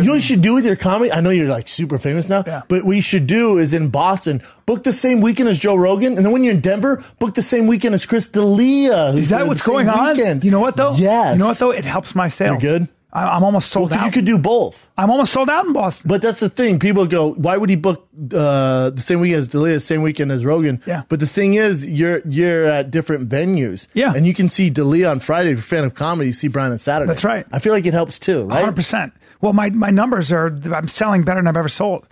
You know what you should do with your comedy? I know you're like super famous now, but what you should do is in Boston, book the same weekend as Joe Rogan, and then when you're in Denver, book the same weekend as Chris D'Elia. Is that what's going on? Weekend. You know what though? Yes. You know what though? It helps my sales. You're good? I'm almost sold out. You could do both. I'm almost sold out in Boston. But that's the thing. People go, why would he book the same weekend as D'Elia, same weekend as Rogan? Yeah. But the thing is, you're at different venues. Yeah. And you can see D'Elia on Friday. If you're a fan of comedy, you see Brian on Saturday. That's right. I feel like it helps too, right? 100%. Well, my numbers are, I'm selling better than I've ever sold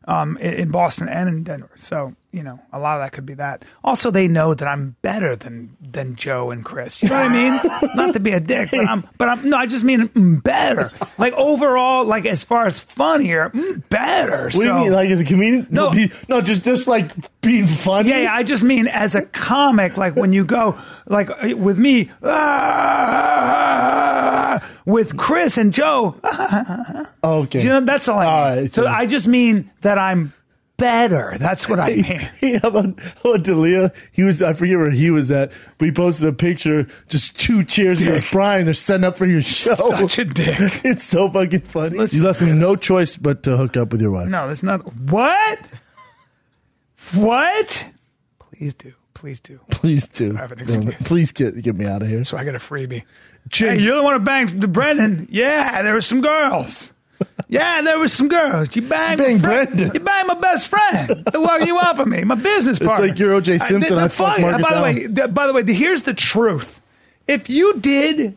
in Boston and in Denver. So, you know, a lot of that could be that. Also, they know that I'm better than Joe and Chris. You know what I mean? Not to be a dick, but I'm no, I just mean better. Like overall, like as far as funnier, better. What do you mean? Like as a comedian? No, just like being funny. Yeah, I just mean as a comic, like when you go, like with me, with Chris and Joe. Okay. You know, that's all I mean. All right, so I just mean that I'm better. That's what I mean. How about D'Elia? I forget where he was at, but he posted a picture, just 2 chairs. He goes, Brian, they're setting up for your show. Such a dick. It's so fucking funny. Listen, you left him no choice but to hook up with your wife. No, there's not. What? What? Please do. Please do. Please do. I have an excuse. Please get me out of here. So I get a freebie. Hey, you're the one who banged Brendan. Yeah, there were some girls. Yeah, there was some girls. You banged Brendan. You banged my best friend. What you offer me? My business partner. It's like you're O.J. Simpson. I fucked Marcus Allen. By the way, here's the truth. If you did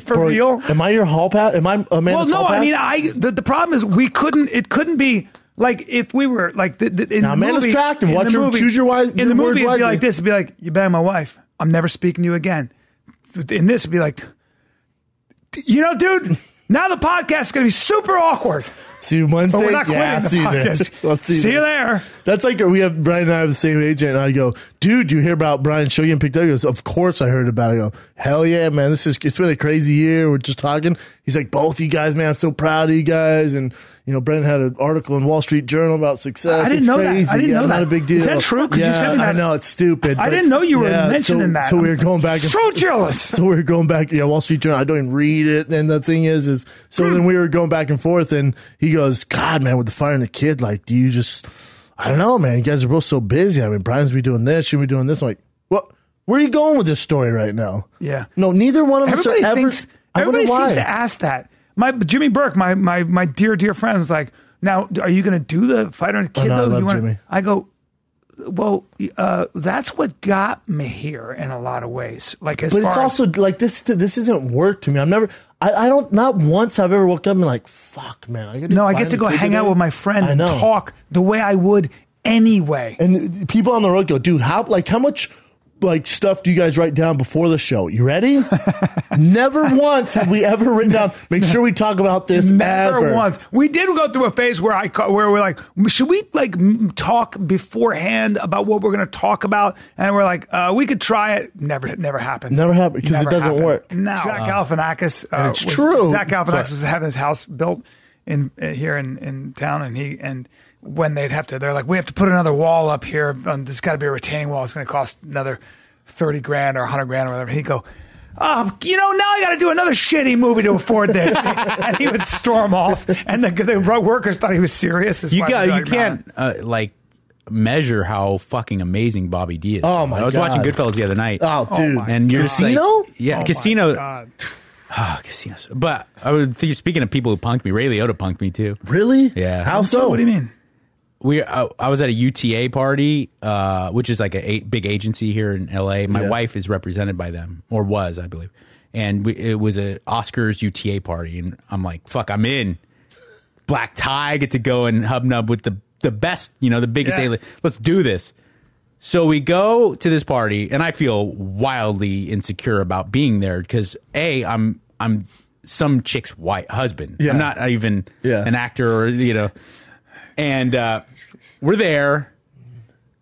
for real. Am I your hall pass? Am I Amanda's hall pass? I mean, the problem is it couldn't be like if we were like in now, the Amanda's movie. Attractive. Watch her choose your wife. In the movie, it'd be like this. It'd be like, you bang my wife. I'm never speaking to you again. In this, it'd be like, you know, dude. Now the podcast is going to be super awkward. See you Wednesday? But we're not quitting yeah, the see you there. podcast. See you there. That's like Brian and I have the same agent, and I go, dude, you hear about Brian's show getting picked up? He goes, of course I heard about it. I go, hell yeah, man. It's been a crazy year. We're just talking. He's like, both you guys, man, I'm so proud of you guys. And, you know, Brendan had an article in Wall Street Journal about success. I didn't know crazy. that. I didn't know it's that. Not a big deal. Is that true? Could you send me that? I know, it's stupid. I didn't know you were mentioning that. So we were going back. So jealous. So we were going back. Yeah, Wall Street Journal. I don't even read it. And the thing is so then we were going back and forth, and he goes, God, man, with the fire and the kid, like, do you just, I don't know, man. You guys are both so busy. I mean, Brian's be doing this, you'll be doing this. I'm like, what? Where are you going with this story right now? Yeah. No, neither one of us are ever. Everybody seems to ask that. Jimmy Burke, my dear friend, was like, now, are you going to do the fighter and the kid? No, though? I love Jimmy. I go, well, that's what got me here in a lot of ways. Like, but it's also like this isn't work to me. I don't, not once I've ever woke up and been like, fuck, man. I get to go hang out with my friend and talk the way I would anyway. And people on the road go, dude, how much like stuff do you guys write down before the show? You ready? Never once have we ever written down. Make sure we talk about this. Never once. We did go through a phase where we're like, should we like talk beforehand about what we're going to talk about? And we're like, we could try it. Never happened. Never happened because it doesn't work. No. Zach Galifianakis. It's true. Zach Galifianakis was having his house built here in town, and when they'd have to, they're like, we have to put another wall up here. There's got to be a retaining wall. It's going to cost another $30,000 or $100,000 or whatever. He'd go, you know, now I got to do another shitty movie to afford this. And he would storm off, and the workers thought he was serious. You can't measure how fucking amazing Bobby D is. Oh my God! I was watching Goodfellas the other night. Oh, dude! And you're Casino? Yeah, oh Casino. My God. Casinos. But I would think, speaking of people who punked me, Ray Liotta punked me too. Really? Yeah. How so? What do you mean? I was at a UTA party, which is like a big agency here in LA. My wife is represented by them, or was, I believe. And it was a Oscars UTA party, and I'm like, fuck, I'm in. Black tie, get to go and hubnub with the best, the biggest A-list. Let's do this. So we go to this party, and I feel wildly insecure about being there because I'm some chick's husband. Yeah. I'm not even an actor, or And we're there,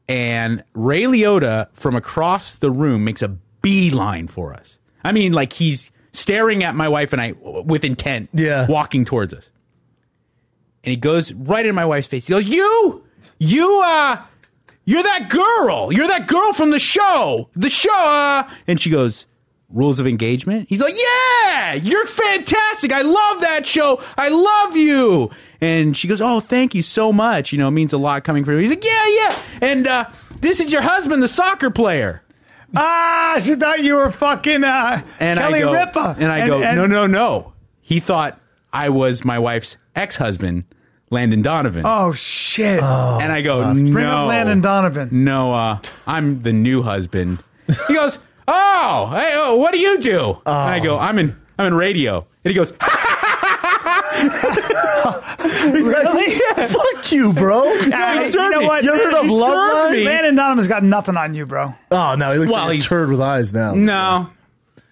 and Ray Liotta from across the room makes a beeline for us. I mean, like he's staring at my wife and I with intent, walking towards us. And he goes right in my wife's face. He goes, you're that girl. You're that girl from the show. And she goes, Rules of Engagement? He's like, yeah, you're fantastic. I love that show. I love you. And she goes, oh, thank you so much. You know, it means a lot coming from you. He's like, yeah. And this is your husband, the soccer player. She thought you were fucking Kelly Ripa. And I go, no. He thought I was my wife's ex-husband, Landon Donovan. Oh, shit. And I go, Bring up Landon Donovan. No, I'm the new husband. He goes, oh, hey, what do you do? And I go, I'm in radio. And he goes, really? Fuck you, bro. You know what? You ever heard of Love Line? Landon Donovan's got nothing on you, bro. Oh, no. He looks like a turd with eyes now. No.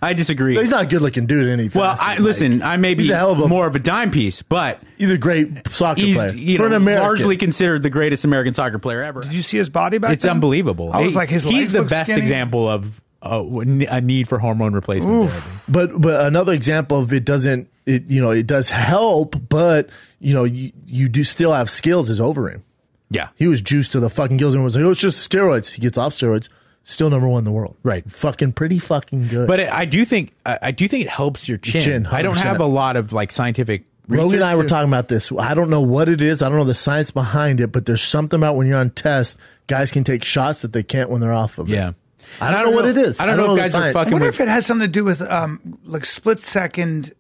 I disagree. He's not a good-looking dude in any fashion. Listen, I may be more of a dime piece, but he's a great soccer player. For an American, largely considered the greatest American soccer player ever. Did you see his body back then? It's unbelievable. I was like, he's the best example of a need for hormone replacement therapy. But another example of it does help, but you do still have skills is over him. Yeah, he was juiced to the fucking gills and was like, oh, it's just steroids. He gets off steroids. Still number one in the world. Right. Pretty fucking good. But I do think it helps your chin. I don't have a lot of like scientific research. Rogan and I were talking about this. I don't know what it is. I don't know the science behind it, but there's something about when you're on test, guys can take shots that they can't when they're off of it. Yeah. I don't know what it is. I don't know if guys are fucking. I wonder if it has something to do with like split second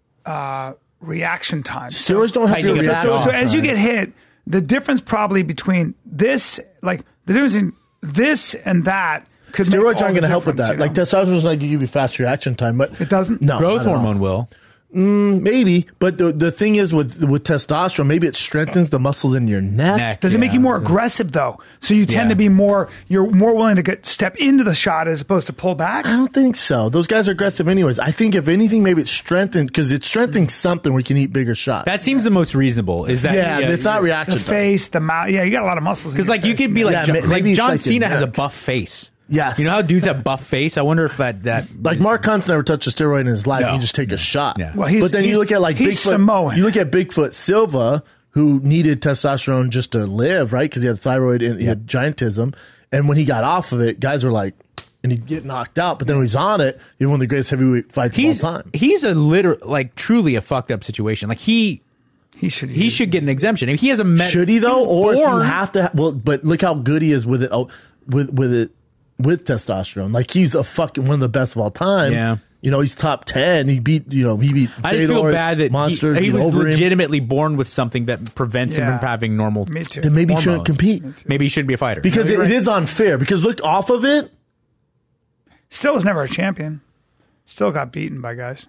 reaction time. Steroids don't have your reaction. So as you get hit, the difference probably between this, like the difference in this and that. Steroids aren't going to help with that. Like testosterone's not going to give you fast reaction time, but it doesn't. No, growth hormone will. Maybe, but the thing is with testosterone, maybe it strengthens the muscles in your neck. Does it make you more aggressive though? So you tend to be you're more willing to step into the shot as opposed to pull back? I don't think so. Those guys are aggressive anyways. I think if anything, maybe it's strengthened because it's strengthening something where you can eat bigger shots. That seems the most reasonable. Is that? Yeah, it's not reaction. The face, the mouth. Yeah, you got a lot of muscles. Because like you could be like John Cena has a buff face. Yes. You know how dudes have buff face? I wonder if that like Mark Hunt's never touched a steroid in his life. No. He just take a shot. Yeah. Well, but then you look at like Bigfoot. Samoan. You look at Bigfoot Silva, who needed testosterone just to live, right? Because he had thyroid and he had giantism. And when he got off of it, guys were like, and he'd get knocked out. But then when he's on it, he's one of the greatest heavyweight fights of all time. He's truly a fucked up situation. Like he should get an exemption. If he has a should he though, or if you have to? But look how good he is with it. With testosterone, like he's one of the best of all time. Yeah, he's top 10. He beat I just feel bad that Monster. He was legitimately born with something that prevents him from having normal. Me too. Then maybe he shouldn't compete. Maybe he shouldn't be a fighter because it is unfair. Because look off of it, still was never a champion. Still got beaten by guys.